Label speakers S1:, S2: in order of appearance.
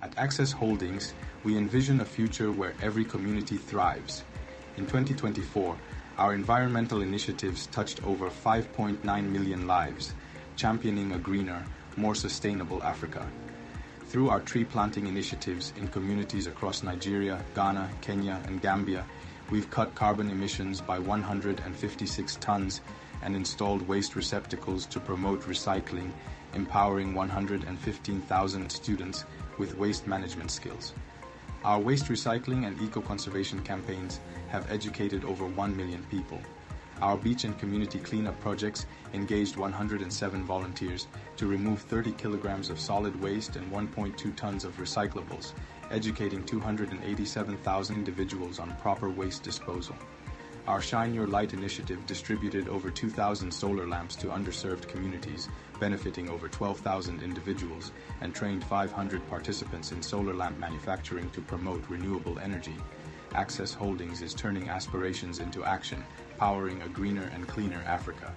S1: At Access Holdings, we envision a future where every community thrives. In 2024, our environmental initiatives touched over 5.9 million lives, championing a greener, more sustainable Africa. Through our tree planting initiatives in communities across Nigeria, Ghana, Kenya, and Gambia, we've cut carbon emissions by 156 tons and installed waste receptacles to promote recycling, empowering 115,000 students with waste management skills. Our waste recycling and eco-conservation campaigns have educated over 1 million people. Our beach and community cleanup projects engaged 107 volunteers to remove 30 kilograms of solid waste and 1.2 tons of recyclables, educating 287,000 individuals on proper waste disposal. Our Shine Your Light initiative distributed over 2,000 solar lamps to underserved communities, benefiting over 12,000 individuals, and trained 500 participants in solar lamp manufacturing to promote renewable energy. Access Holdings is turning aspirations into action, powering a greener and cleaner Africa.